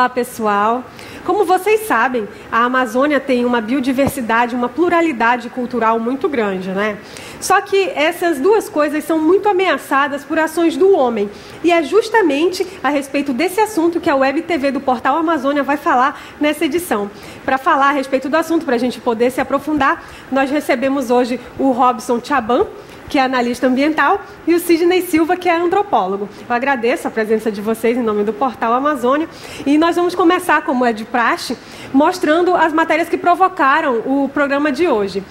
Olá, pessoal. Como vocês sabem, a Amazônia tem uma biodiversidade, uma pluralidade cultural muito grande, né? Só que essas duas coisas são muito ameaçadas por ações do homem. E é justamente a respeito desse assunto que a Web TV do Portal Amazônia vai falar nessa edição. Para falar a respeito do assunto, para a gente poder se aprofundar, nós recebemos hoje o Robson Tchaban, que é analista ambiental, e o Sidney Silva, que é antropólogo. Eu agradeço a presença de vocês em nome do Portal Amazônia. E nós vamos começar, como é de praxe, mostrando as matérias que provocaram o programa de hoje.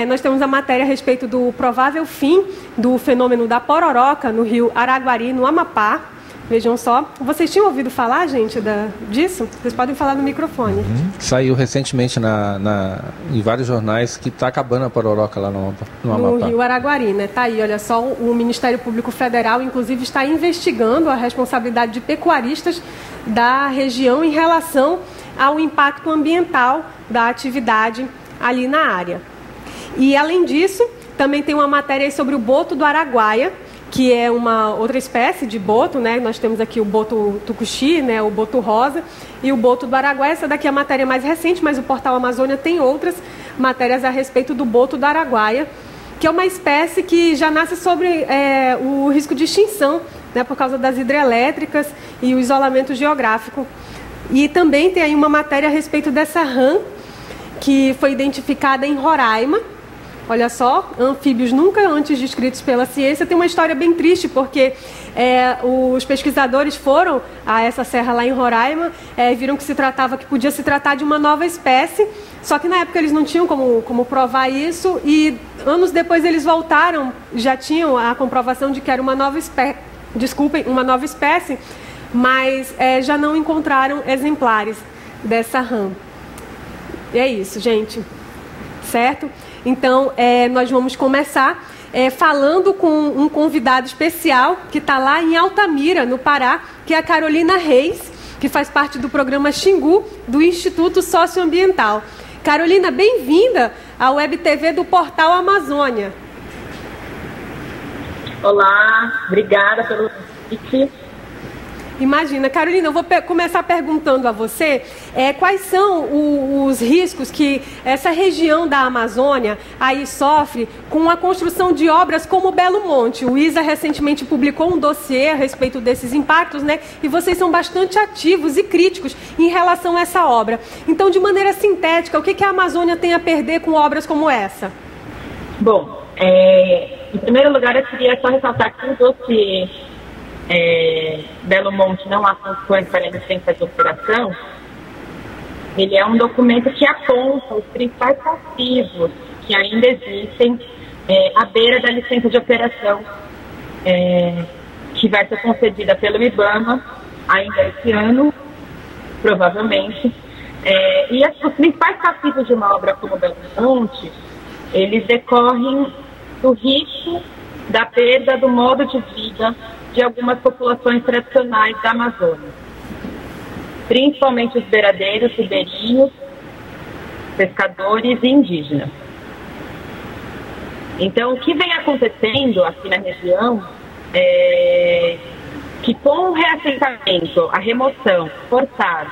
Nós temos a matéria a respeito do provável fim do fenômeno da pororoca no rio Araguari, no Amapá. Vejam só. Vocês tinham ouvido falar, gente, disso? Vocês podem falar no microfone. Saiu recentemente em vários jornais que está acabando a pororoca lá no Amapá. No rio Araguari, né? Tá aí, olha só, o Ministério Público Federal, inclusive, está investigando a responsabilidade de pecuaristas da região em relação ao impacto ambiental da atividade ali na área. E, além disso, também tem uma matéria aí sobre o boto do Araguaia, que é uma outra espécie de boto, né? Nós temos aqui o boto tucuxi, né? O boto rosa e o boto do Araguaia. Essa daqui é a matéria mais recente, mas o Portal Amazônia tem outras matérias a respeito do boto do Araguaia, que é uma espécie que já nasce sobre o risco de extinção, né? Por causa das hidrelétricas e o isolamento geográfico. E também tem aí uma matéria a respeito dessa rã, que foi identificada em Roraima. Olha só, anfíbios nunca antes descritos pela ciência. Tem uma história bem triste, porque os pesquisadores foram a essa serra lá em Roraima, viram que podia se tratar de uma nova espécie, só que na época eles não tinham como provar isso, e anos depois eles voltaram, já tinham a comprovação de que era uma nova espécie, mas já não encontraram exemplares dessa rã. E é isso, gente. Certo? Então, nós vamos começar falando com um convidado especial que está lá em Altamira, no Pará, que é a Carolina Reis, que faz parte do programa Xingu, do Instituto Socioambiental. Carolina, bem-vinda à Web TV do Portal Amazônia. Olá, obrigada pelo convite. Imagina. Carolina, eu vou começar perguntando a você quais são os riscos que essa região da Amazônia aí sofre com a construção de obras como o Belo Monte. O ISA recentemente publicou um dossiê a respeito desses impactos, né? E vocês são bastante ativos e críticos em relação a essa obra. Então, de maneira sintética, o que a Amazônia tem a perder com obras como essa? Bom, em primeiro lugar, eu queria só ressaltar que o dossiê Belo Monte não há funções para a licença de operação. Ele é um documento que aponta os principais passivos que ainda existem à beira da licença de operação que vai ser concedida pelo IBAMA ainda esse ano, provavelmente. E os principais passivos de uma obra como Belo Monte, eles decorrem do risco da perda do modo de vida de algumas populações tradicionais da Amazônia, principalmente os beradeiros, ribeirinhos, pescadores e indígenas. Então, o que vem acontecendo aqui na região é que, com o reassentamento, a remoção forçada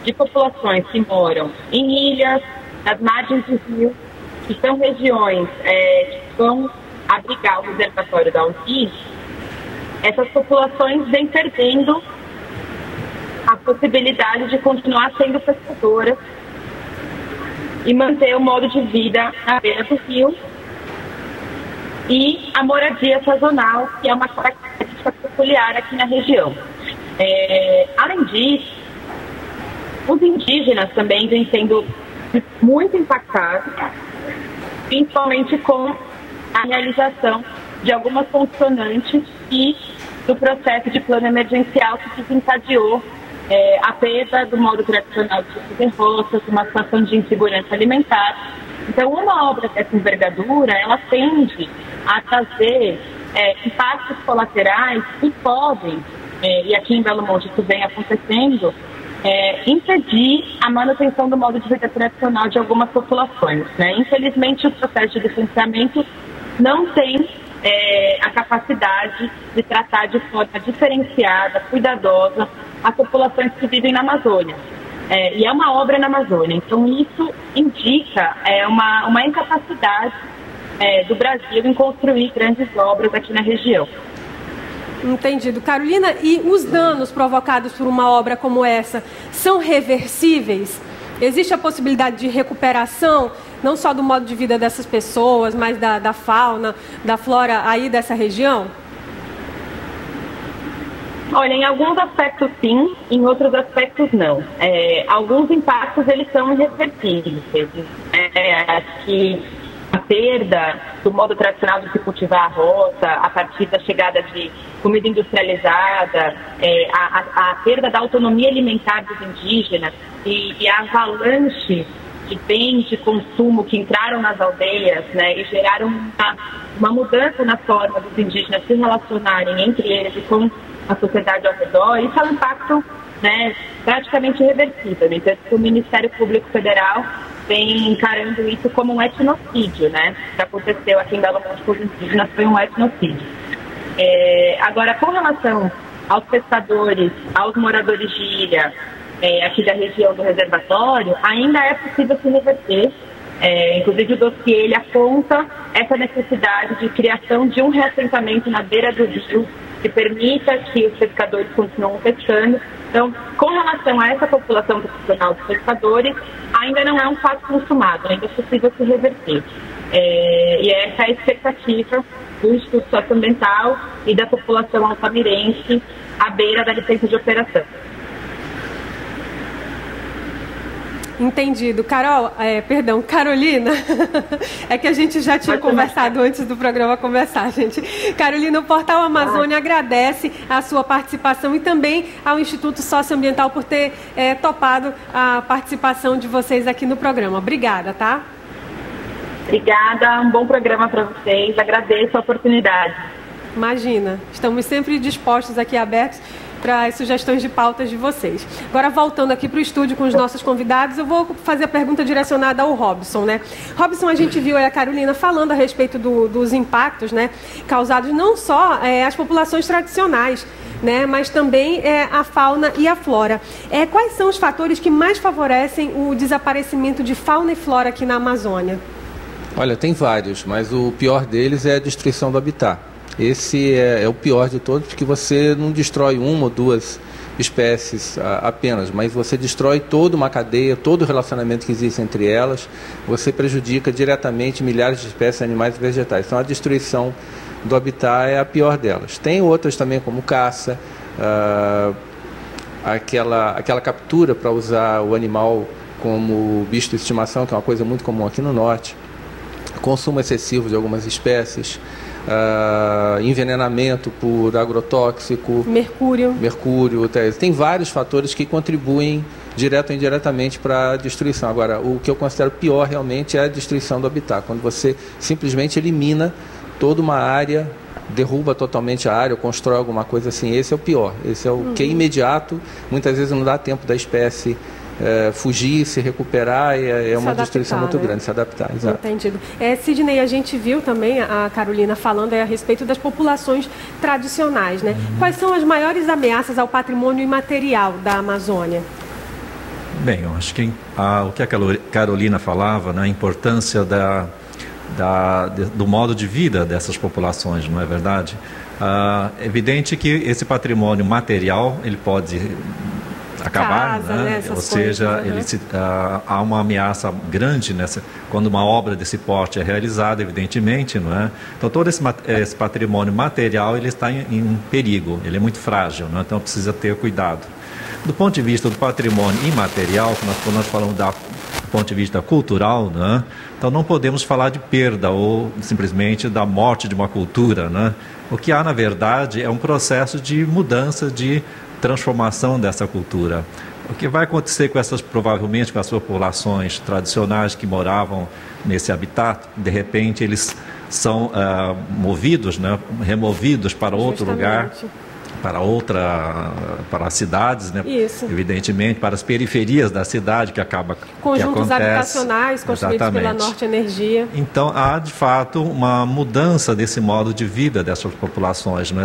de populações que moram em ilhas, nas margens do rio, que são regiões que vão abrigar o reservatório da UNI, essas populações vêm perdendo a possibilidade de continuar sendo pescadoras e manter o modo de vida à beira do rio e a moradia sazonal, que é uma característica peculiar aqui na região. Além disso, os indígenas também vêm sendo muito impactados, principalmente com a realização de algumas condicionantes e do processo de plano emergencial que desencadeou a perda do modo tradicional de fazer roças, uma situação de insegurança alimentar. Então, uma obra dessa envergadura, ela tende a trazer impactos colaterais que podem, e aqui em Belo Monte isso vem acontecendo, impedir a manutenção do modo de vida tradicional de algumas populações, né? Infelizmente, o processo de licenciamento não tem a capacidade de tratar de forma diferenciada, cuidadosa, as populações que vivem na Amazônia. E é uma obra na Amazônia. Então, isso indica uma incapacidade do Brasil em construir grandes obras aqui na região. Entendido. Carolina, e os danos provocados por uma obra como essa são reversíveis? Existe a possibilidade de recuperação, não só do modo de vida dessas pessoas, mas da fauna, da flora aí dessa região? Olha, em alguns aspectos sim, em outros aspectos não. Alguns impactos eles são irreversíveis. Acho que a perda do modo tradicional de se cultivar a roça, a partir da chegada de comida industrializada, a perda da autonomia alimentar dos indígenas e a avalanche de bens de consumo que entraram nas aldeias, né, e geraram uma mudança na forma dos indígenas se relacionarem entre eles e com a sociedade ao redor. Isso é um impacto, né, praticamente irreversível. Então, o Ministério Público Federal vem encarando isso como um etnocídio, né? O que aconteceu aqui em Belo Monte com os indígenas foi um etnocídio. Agora, com relação aos pescadores, aos moradores de ilha, aqui da região do reservatório, ainda é possível se reverter. Inclusive, o dossiê ele aponta essa necessidade de criação de um reassentamento na beira do rio que permita que os pescadores continuem pescando. Então, com relação a essa população profissional de pescadores, ainda não é um fato consumado, ainda é possível se reverter. E essa é a expectativa do Instituto Socioambiental e da população altamiraense à beira da licença de operação. Entendido. Carolina, é que a gente já tinha conversado antes do programa começar, gente. Carolina, o Portal Amazônia agradece a sua participação e também ao Instituto Socioambiental por ter topado a participação de vocês aqui no programa. Obrigada, tá? Obrigada, um bom programa para vocês, agradeço a oportunidade. Imagina, estamos sempre dispostos aqui, abertos para as sugestões de pautas de vocês. Agora, voltando aqui para o estúdio com os nossos convidados, eu vou fazer a pergunta direcionada ao Robson, né? Robson, a gente viu aí a Carolina falando a respeito dos impactos, né, causados não só às populações tradicionais, né, mas também a fauna e a flora. Quais são os fatores que mais favorecem o desaparecimento de fauna e flora aqui na Amazônia? Olha, tem vários, mas o pior deles é a destruição do habitat. Esse é o pior de todos, porque você não destrói uma ou duas espécies apenas, mas você destrói toda uma cadeia, todo o relacionamento que existe entre elas, você prejudica diretamente milhares de espécies animais e vegetais. Então a destruição do habitat é a pior delas. Tem outras também, como caça, aquela captura para usar o animal como bicho de estimação, que é uma coisa muito comum aqui no norte, consumo excessivo de algumas espécies, envenenamento por agrotóxico, mercúrio, tem vários fatores que contribuem direto ou indiretamente para a destruição. Agora, o que eu considero pior realmente é a destruição do habitat, quando você simplesmente elimina toda uma área, derruba totalmente a área, ou constrói alguma coisa assim. Esse é o pior, esse é o que é imediato, muitas vezes não dá tempo da espécie fugir, se recuperar, é uma destruição muito grande, se adaptar. Exato. Entendido. Sidney, a gente viu também a Carolina falando a respeito das populações tradicionais, né? Quais são as maiores ameaças ao patrimônio imaterial da Amazônia? Bem, eu acho que o que a Carolina falava, né, a importância do modo de vida dessas populações, não é verdade? É evidente que esse patrimônio material, ele pode acabar, né? Ou seja, há uma ameaça grande quando uma obra desse porte é realizada, evidentemente, não é? Então todo esse patrimônio material ele está em perigo, ele é muito frágil, não é? Então precisa ter cuidado. Do ponto de vista do patrimônio imaterial, quando nós falamos do ponto de vista cultural, né? Então não podemos falar de perda ou simplesmente da morte de uma cultura, né? O que há, na verdade, é um processo de mudança, de transformação dessa cultura. O que vai acontecer provavelmente com as populações tradicionais que moravam nesse habitat, de repente eles são movidos, né, removidos para outro lugar, para as cidades, né? Isso. Evidentemente, para as periferias da cidade, que acaba conjuntos que acontece, habitacionais construídos pela Norte Energia. Então, há, de fato, uma mudança desse modo de vida dessas populações. Né?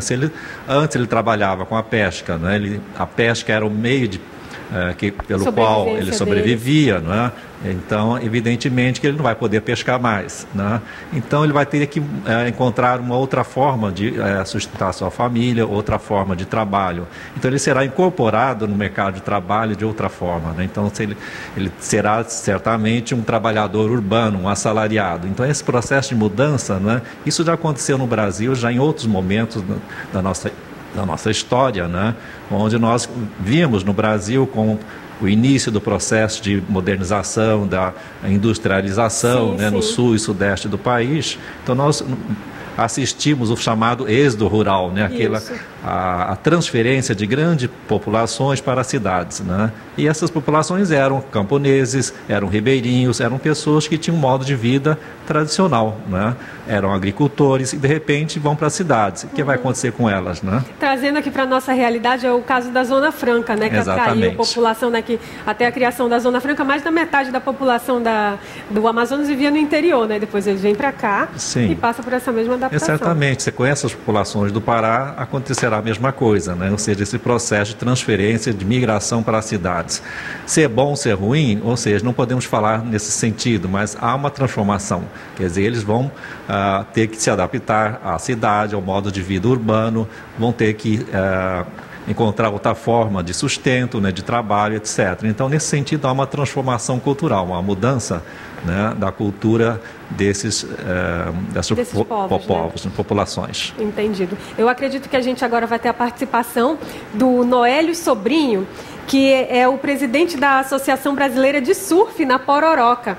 Antes ele trabalhava com a pesca, né? A pesca era o meio pelo qual ele sobrevivia, né? Então, evidentemente que ele não vai poder pescar mais, né? Então, ele vai ter que encontrar uma outra forma de sustentar sua família, outra forma de trabalho. Então, ele será incorporado no mercado de trabalho de outra forma, né? Então, ele será certamente um trabalhador urbano, um assalariado. Então, esse processo de mudança, né? Isso já aconteceu no Brasil, já em outros momentos da nossa história, né? Onde nós vimos no Brasil com o início do processo de modernização, da industrialização, sim, né, no sul e sudeste do país. Então, nós assistimos o chamado êxodo rural, né, a transferência de grandes populações para as cidades, né? E essas populações eram camponeses, eram ribeirinhos, eram pessoas que tinham um modo de vida tradicional, né? Eram agricultores e de repente vão para as cidades. O que vai acontecer com elas, né? Trazendo aqui para a nossa realidade é o caso da Zona Franca, né? Que atraiu a população, né? Que até a criação da Zona Franca, mais da metade da população do Amazonas vivia no interior, né? Depois eles vêm para cá e passam por essa mesma adaptação. Certamente, você conhece as populações do Pará, acontecerá a mesma coisa, né? Ou seja, esse processo de transferência, de migração para as cidades. Se é bom, se é ruim, ou seja, não podemos falar nesse sentido, mas há uma transformação. Quer dizer, eles vão ter que se adaptar à cidade, ao modo de vida urbano, vão ter que encontrar outra forma de sustento, né, de trabalho, etc. Então, nesse sentido, há uma transformação cultural, uma mudança, né, da cultura desses povos, né? Populações. Entendido. Eu acredito que a gente agora vai ter a participação do Noélio Sobrinho, que é o presidente da Associação Brasileira de Surf na Pororoca.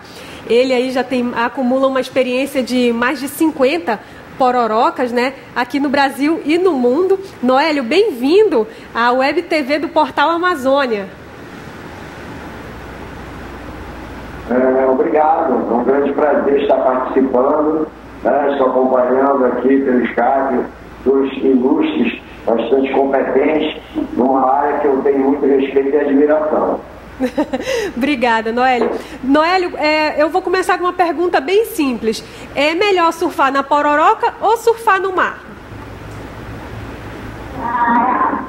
Ele aí já acumula uma experiência de mais de 50 pororocas, né, aqui no Brasil e no mundo. Noélio, bem-vindo à Web TV do Portal Amazônia. Obrigado, é um grande prazer estar participando, né? Estou acompanhando aqui pelo Skype dois ilustres, bastante competentes, numa área que eu tenho muito respeito e admiração. Obrigada, Noélio. Noélio, eu vou começar com uma pergunta bem simples. É melhor surfar na Pororoca ou surfar no mar?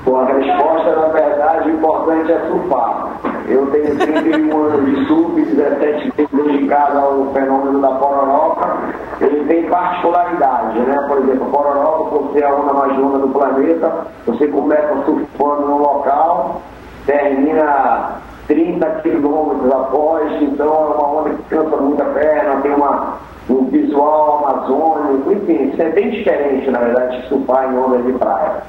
Bom, a resposta, na verdade, o importante é surfar. Eu tenho 31 anos de surf, 17 dedicado ao fenômeno da Pororoca. Ele tem particularidade, né? Por exemplo, a Pororoca, por ser a onda mais longa do planeta, você começa surfando no local, termina 30 quilômetros após, então é uma onda que cansa muito a perna, tem um visual amazônico, enfim, isso é bem diferente, na verdade, de surfar em onda de praia.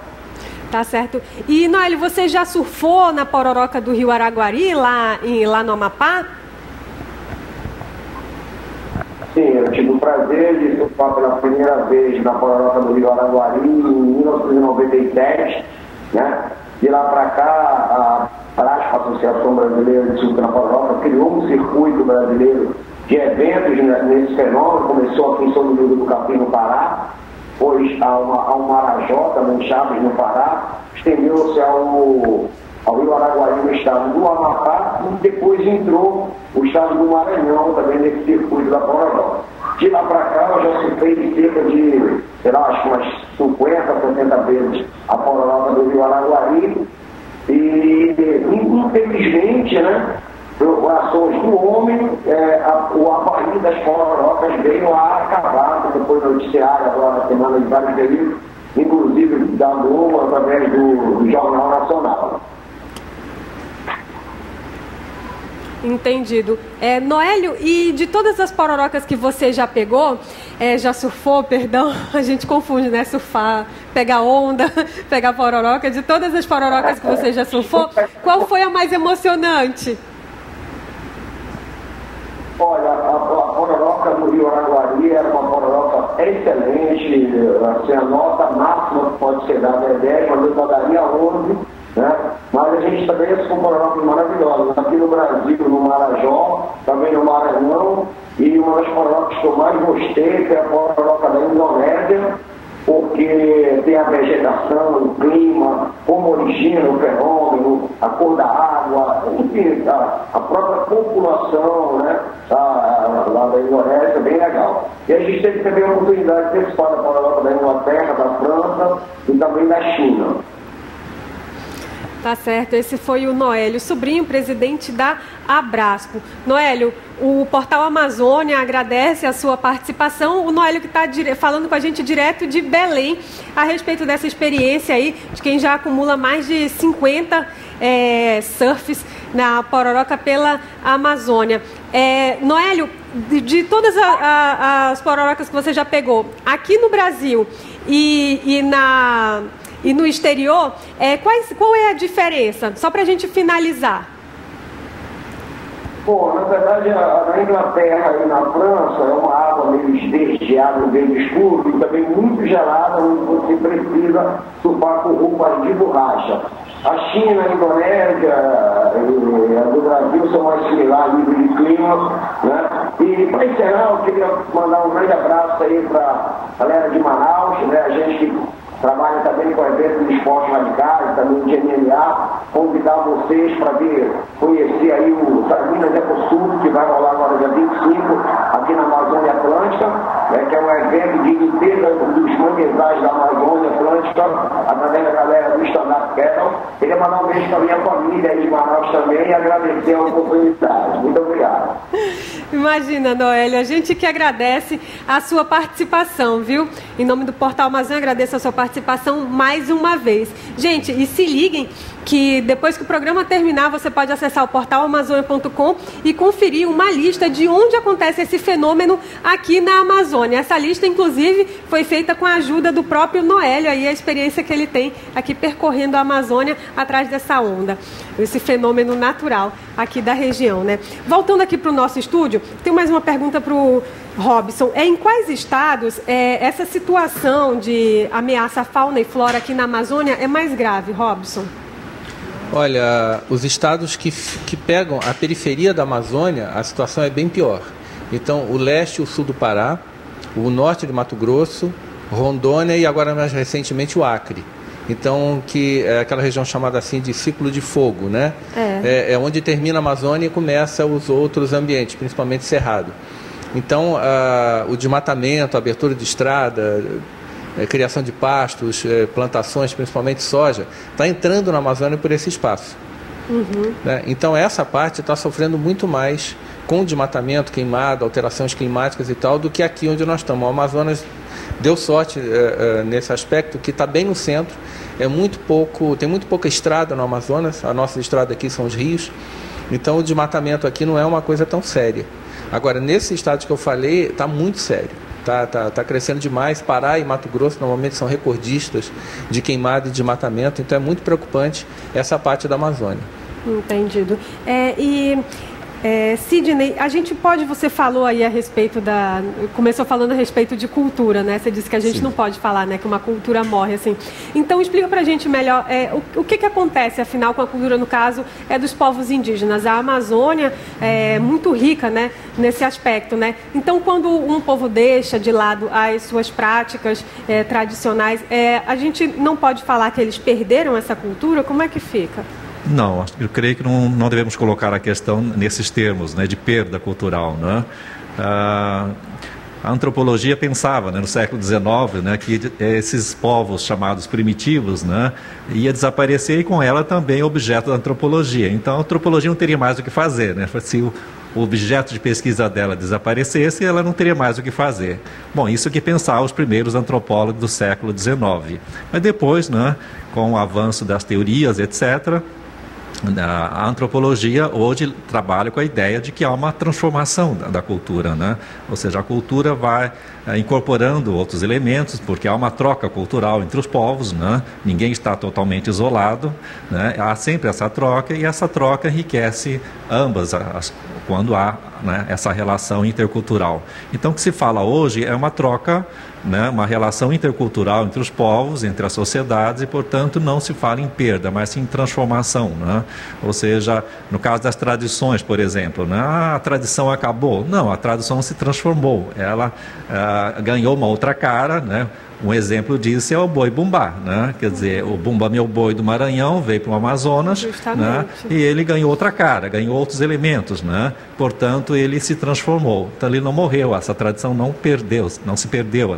Tá certo. E, Noélio, você já surfou na Pororoca do Rio Araguari, lá no Amapá? Sim, eu tive o prazer de surfar pela primeira vez na Pororoca do Rio Araguari em 1997, né? De lá para cá, a Associação Brasileira de Surf na Pororoca criou um circuito brasileiro de eventos nesse fenômeno. Começou aqui em São Domingos do Capim, no Pará, depois ao Marajó, também em Chaves, no Pará, estendeu-se ao Rio Araguari, no estado do Amapá, e depois entrou o estado do Maranhão, também nesse circuito da Pororoca. De lá para cá, eu já surfei cerca de, sei lá, acho que umas 50, 60 vezes a Pororoca do Rio Araguari, e infelizmente, né, por ações do homem, o Havaí das Pororocas veio a acabar, depois do noticiário, agora na semana de vários períodos, inclusive da Globo, através do Jornal Nacional. Entendido. Noélio, e de todas as pororocas que você já pegou, já surfou, perdão, a gente confunde, né? Surfar, pegar onda, pegar pororoca. De todas as pororocas que você já surfou, qual foi a mais emocionante? Olha, a pororoca do Rio Araguari era uma pororoca excelente, assim, a nota máxima que pode ser dada é 10, mas eu só daria 11, né? Mas a gente também com pororocas maravilhosas. Aqui no Brasil, no Marajó, também no Maranhão, e uma das pororocas que eu mais gostei foi a pororoca da Indonésia, porque tem a vegetação, o clima, como origina o fenômeno, a cor da água, enfim, a própria população, né, lá da Indonésia, é bem legal. E a gente teve também a oportunidade de participar da Pororoca da Inglaterra, da França e também da China. Tá certo, esse foi o Noélio Sobrinho, presidente da Abrasco. Noélio, o Portal Amazônia agradece a sua participação. O Noélio que está falando com a gente direto de Belém a respeito dessa experiência aí, de quem já acumula mais de 50 surfs na Pororoca pela Amazônia. Noélio, de todas as pororocas que você já pegou, aqui no Brasil e no exterior, qual é a diferença? Só para a gente finalizar. Bom, na verdade, na Inglaterra e na França é uma água meio esverdeada, meio escuro e também muito gelada, onde você precisa surfar com roupas de borracha. A China, a Indonésia e a do Brasil são mais similares a nível de clima, né? E para encerrar, eu queria mandar um grande abraço aí para a galera de Manaus, né? A gente que trabalha também com eventos de esportes radicais, também de MMA, convidar vocês para vir conhecer aí o Minas Ecosul, que vai rolar agora dia 25, aqui na Amazônia Atlântica, né, que é um evento de limpeza dos manguezais da Amazônia Atlântica, através da galera do Stand-Up Paddle. Queria mandar um beijo para a minha família aí de Manaus também e agradecer a oportunidade. Muito obrigado. Imagina, Noélio, a gente que agradece a sua participação, viu? Em nome do Portal Amazônia, agradeço a sua participação mais uma vez. Gente, e se liguem que depois que o programa terminar, você pode acessar o portal amazônia.com e conferir uma lista de onde acontece esse fenômeno aqui na Amazônia. Essa lista, inclusive, foi feita com a ajuda do próprio Noélio, aí a experiência que ele tem aqui percorrendo a Amazônia atrás dessa onda, esse fenômeno natural aqui da região, né? Voltando aqui para o nosso estúdio, tem mais uma pergunta para o Robson. Em quais estados essa situação de ameaça à fauna e flora aqui na Amazônia é mais grave, Robson? Olha, os estados que pegam a periferia da Amazônia, a situação é bem pior. Então, o leste e o sul do Pará, o norte de Mato Grosso, Rondônia e agora mais recentemente o Acre. Então, que é aquela região chamada assim de ciclo de fogo, né? É onde termina a Amazônia e começa os outros ambientes, principalmente cerrado. Então, o desmatamento, a abertura de estrada, criação de pastos, plantações, principalmente soja, está entrando na Amazônia por esse espaço. Uhum. Né? Então, essa parte está sofrendo muito mais com desmatamento, queimado, alterações climáticas e tal, do que aqui onde nós estamos. O Amazonas deu sorte nesse aspecto, que está bem no centro, tem muito pouca estrada no Amazonas, a nossa estrada aqui são os rios, então o desmatamento aqui não é uma coisa tão séria. Agora, nesses estados que eu falei, está muito sério. Está crescendo demais. Pará e Mato Grosso normalmente são recordistas de queimada e desmatamento, então é muito preocupante essa parte da Amazônia. Entendido. Sidney, você falou aí a respeito começou falando a respeito de cultura, né? Você disse que a gente não pode falar, né, que uma cultura morre, assim. Então, explica pra gente melhor o que acontece, afinal, com a cultura, no caso, dos povos indígenas. A Amazônia é muito rica, né, nesse aspecto, né? Então, quando um povo deixa de lado as suas práticas tradicionais, a gente não pode falar que eles perderam essa cultura? Como é que fica? Não, eu creio que não devemos colocar a questão nesses termos, né, de perda cultural, né? A antropologia pensava, né, no século XIX, né, que esses povos chamados primitivos, né, ia desaparecer e com ela também o objeto da antropologia. Então a antropologia não teria mais o que fazer, né? Se o objeto de pesquisa dela desaparecesse, ela não teria mais o que fazer. Bom, isso que pensavam os primeiros antropólogos do século XIX. Mas depois, né, com o avanço das teorias, etc., a antropologia hoje trabalha com a ideia de que há uma transformação da cultura, né? Ou seja, a cultura vai incorporando outros elementos, porque há uma troca cultural entre os povos, né? Ninguém está totalmente isolado, né? Há sempre essa troca e essa troca enriquece ambas quando há né, essa relação intercultural. Então, o que se fala hoje é uma troca, né, uma relação intercultural entre os povos, entre as sociedades, e, portanto, não se fala em perda, mas sim em transformação, né? Ou seja, no caso das tradições, por exemplo, né, a tradição acabou. Não, a tradição se transformou, ela ganhou uma outra cara, né? Um exemplo disso é o boi bumbá, né? Quer dizer, o Bumba Meu Boi do Maranhão veio para o Amazonas, né? E ele ganhou outra cara, ganhou outros elementos, né? Portanto, ele se transformou. Então, ele não morreu, essa tradição não se perdeu,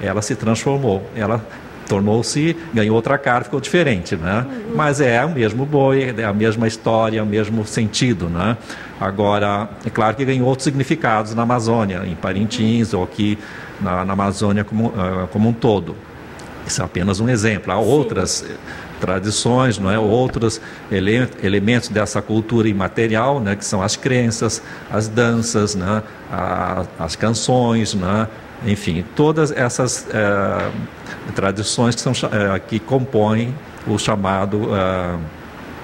ela se transformou, ela tornou-se, ganhou outra cara, ficou diferente, né? Mas é o mesmo boi, é a mesma história, é o mesmo sentido, né? Agora, é claro que ganhou outros significados na Amazônia, em Parintins ou aqui na Amazônia como um todo. Isso é apenas um exemplo. Há outras tradições, não é? Outros elementos dessa cultura imaterial, né? Que são as crenças, as danças, né? As canções, né? Enfim, todas essas tradições que compõem o chamado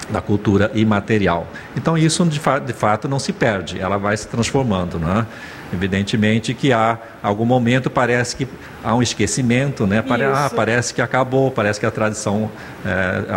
da cultura imaterial. Então, isso de fato não se perde, ela vai se transformando, né? Evidentemente que há algum momento parece que há um esquecimento, né? Parece que acabou, parece que a tradição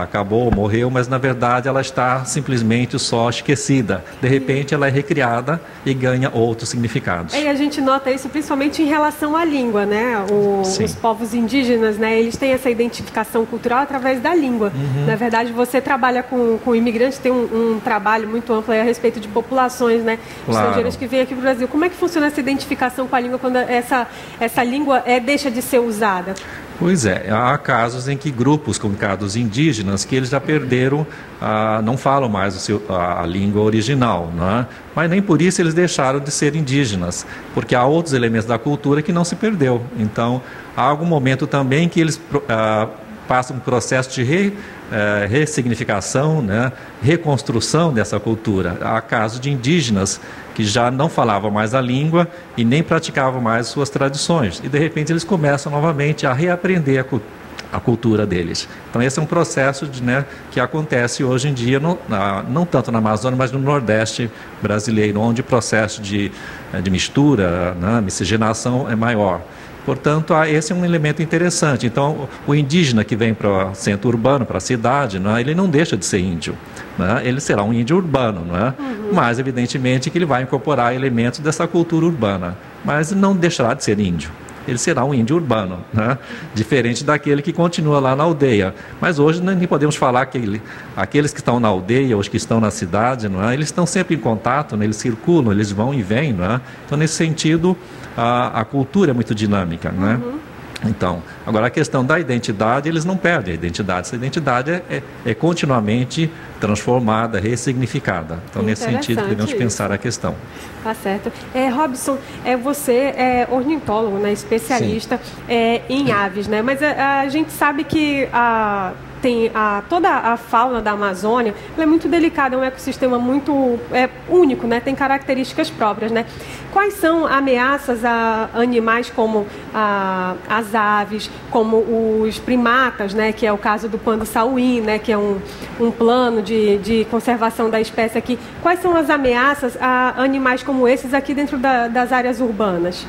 acabou, morreu, mas na verdade ela está simplesmente só esquecida. De repente ela é recriada e ganha outros significados. E a gente nota isso principalmente em relação à língua, né? Os povos indígenas, né? Eles têm essa identificação cultural através da língua. Na verdade, você trabalha com imigrantes, tem um trabalho muito amplo a respeito de populações, né? Estrangeiras que vêm aqui para o Brasil. Como é que funciona essa identificação com a língua quando essa língua deixa de ser usada? Pois é, há casos em que grupos comunicados indígenas que eles já perderam, não falam mais a língua original, né? Mas nem por isso eles deixaram de ser indígenas, porque há outros elementos da cultura que não se perdeu. Então, há algum momento também que eles passam um processo de ressignificação, né? Reconstrução dessa cultura. Há casos de indígenas que já não falavam mais a língua e nem praticavam mais suas tradições. E, de repente, eles começam novamente a reaprender a cultura deles. Então, esse é um processo que acontece hoje em dia, não tanto na Amazônia, mas no Nordeste brasileiro, onde o processo de mistura, né, miscigenação é maior. Portanto, esse é um elemento interessante. Então, o indígena que vem para o centro urbano, para a cidade, né, ele não deixa de ser índio, né? Ele será um índio urbano, né? Mas, evidentemente, que ele vai incorporar elementos dessa cultura urbana, mas não deixará de ser índio. Ele será um índio urbano, né? Diferente daquele que continua lá na aldeia. Mas hoje nem podemos falar que aqueles que estão na aldeia, os que estão na cidade, não é? Eles estão sempre em contato, né? Eles circulam, eles vão e vêm, não é? Então, nesse sentido, a cultura é muito dinâmica, né? Então, agora a questão da identidade, eles não perdem a identidade. Essa identidade é continuamente transformada, ressignificada. Então, nesse sentido, devemos pensar a questão. Tá certo. Robson, você é ornitólogo, né, especialista em aves, né? Mas a gente sabe que toda a fauna da Amazônia, ela é muito delicada, é um ecossistema muito único, né? Tem características próprias, né? Quais são ameaças a animais como as aves, como os primatas, né? Que é o caso do pando-sauí, né? Que é um plano de conservação da espécie aqui. Quais são as ameaças a animais como esses aqui dentro das áreas urbanas?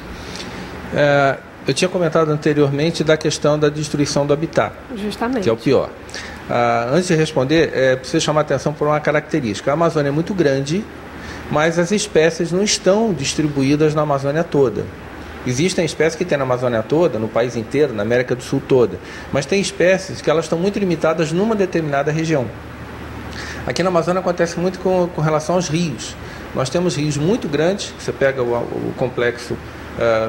Eu tinha comentado anteriormente da questão da destruição do habitat. Justamente. Que é o pior. Antes de responder, preciso chamar a atenção por uma característica. A Amazônia é muito grande, mas as espécies não estão distribuídas na Amazônia toda. Existem espécies que tem na Amazônia toda, no país inteiro, na América do Sul toda. Mas tem espécies que elas estão muito limitadas numa determinada região. Aqui na Amazônia acontece muito com relação aos rios. Nós temos rios muito grandes, você pega o complexo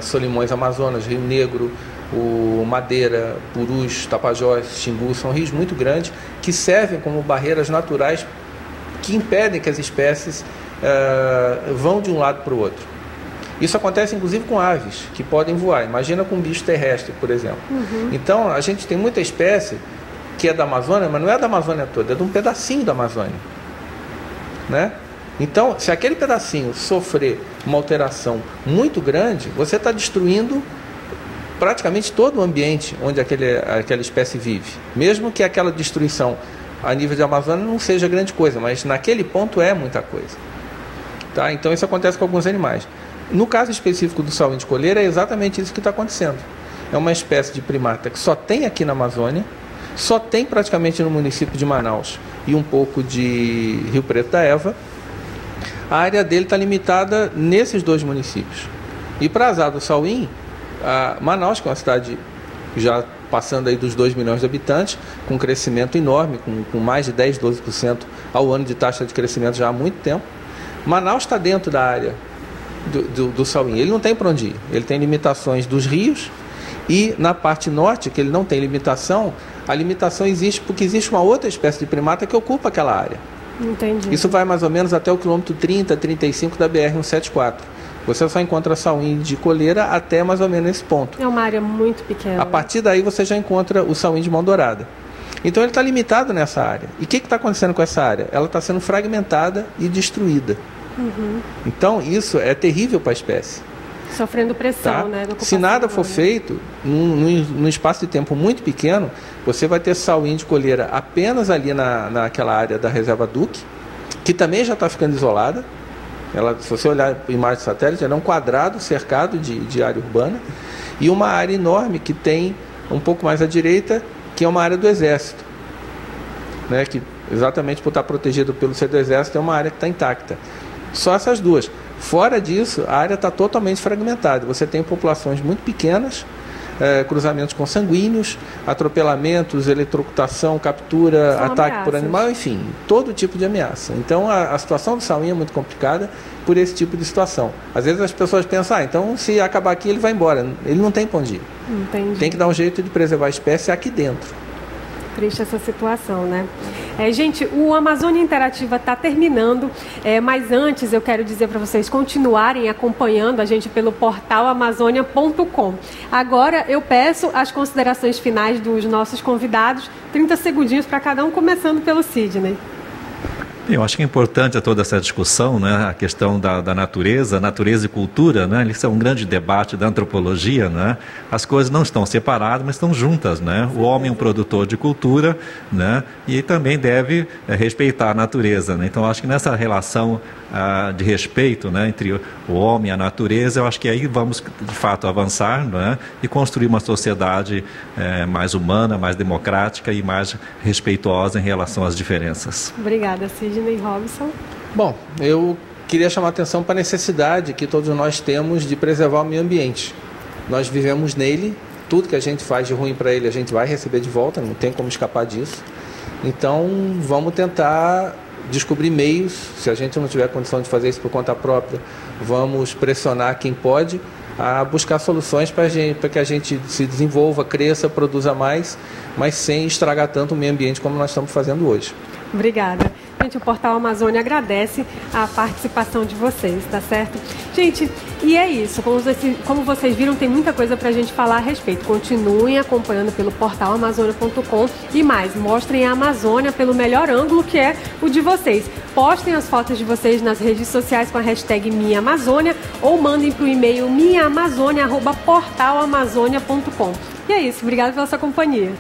Solimões Amazonas, Rio Negro, o Madeira, Purus, Tapajós, Xingu, são rios muito grandes que servem como barreiras naturais que impedem que as espécies vão de um lado para o outro. Isso acontece inclusive com aves que podem voar. Imagina com um bicho terrestre, por exemplo. Então, a gente tem muita espécie que é da Amazônia, mas não é da Amazônia toda, é de um pedacinho da Amazônia, né? Então, se aquele pedacinho sofrer uma alteração muito grande, você está destruindo praticamente todo o ambiente onde aquela espécie vive. Mesmo que aquela destruição a nível de Amazônia não seja grande coisa, mas naquele ponto é muita coisa. Tá? Então isso acontece com alguns animais. No caso específico do sauim de coleira, é exatamente isso que está acontecendo. É uma espécie de primata que só tem aqui na Amazônia, só tem praticamente no município de Manaus e um pouco de Rio Preto da Eva. A área dele está limitada nesses 2 municípios. E para azar do sauim, Manaus, que é uma cidade já passando aí dos 2 milhões de habitantes, com um crescimento enorme, com mais de 10, 12% ao ano de taxa de crescimento já há muito tempo. Manaus está dentro da área do sauim. Ele não tem para onde ir. Ele tem limitações dos rios e na parte norte, que ele não tem limitação, a limitação existe porque existe uma outra espécie de primata que ocupa aquela área. Entendi. Isso vai mais ou menos até o quilômetro 30, 35 da BR-174. Você só encontra sauim de coleira até mais ou menos esse ponto. É uma área muito pequena. A partir daí você já encontra o sauim de mão dourada. Então ele está limitado nessa área. E o que está acontecendo com essa área? Ela está sendo fragmentada e destruída. Então isso é terrível para a espécie. Sofrendo pressão, tá? né? Se nada for feito, num espaço de tempo muito pequeno, você vai ter sauim de coleira apenas ali naquela área da reserva Duque, que também já está ficando isolada. Ela, se você olhar a imagem de satélite, ela é um quadrado cercado de área urbana, e uma área enorme que tem um pouco mais à direita, que é uma área do Exército, né? Que exatamente por estar protegido pelo ser do Exército, é uma área que está intacta. Só essas 2. Fora disso, a área está totalmente fragmentada. Você tem populações muito pequenas, cruzamentos consanguíneos, atropelamentos, eletrocutação, captura, São ataque ameaças. por animal, enfim, todo tipo de ameaça. Então a situação do sauim é muito complicada por esse tipo de situação. Às vezes as pessoas pensam, então se acabar aqui ele vai embora. Ele não tem para onde ir. Entendi. Tem que dar um jeito de preservar a espécie aqui dentro. Triste essa situação, né? Gente, o Amazônia Interativa está terminando, mas antes eu quero dizer para vocês continuarem acompanhando a gente pelo portal amazônia.com. Agora eu peço as considerações finais dos nossos convidados, 30 segundinhos para cada um, começando pelo Sidney. Eu acho que é importante toda essa discussão, né? A questão da natureza e cultura, né? Isso é um grande debate da antropologia, né? As coisas não estão separadas, mas estão juntas, né? O homem é um produtor de cultura, né? E também deve respeitar a natureza, né? Então, acho que nessa relação de respeito, né, entre o homem e a natureza, eu acho que aí vamos, de fato, avançar, né? E construir uma sociedade mais humana, mais democrática e mais respeitosa em relação às diferenças. Obrigada, Sidney. Robson? Bom, eu queria chamar a atenção para a necessidade que todos nós temos de preservar o meio ambiente. Nós vivemos nele, tudo que a gente faz de ruim para ele a gente vai receber de volta, não tem como escapar disso. Então vamos tentar descobrir meios, se a gente não tiver condição de fazer isso por conta própria, vamos pressionar quem pode a buscar soluções para que a gente se desenvolva, cresça, produza mais, mas sem estragar tanto o meio ambiente como nós estamos fazendo hoje. Obrigada. Gente, o Portal Amazônia agradece a participação de vocês, tá certo? Gente, e é isso. Como vocês viram, tem muita coisa pra gente falar a respeito. Continuem acompanhando pelo portal amazônia.com e mais, mostrem a Amazônia pelo melhor ângulo, que é o de vocês. Postem as fotos de vocês nas redes sociais com a hashtag MinhaAmazônia ou mandem para o e-mail minhaamazônia@portalamazônia.com. E é isso. Obrigada pela sua companhia.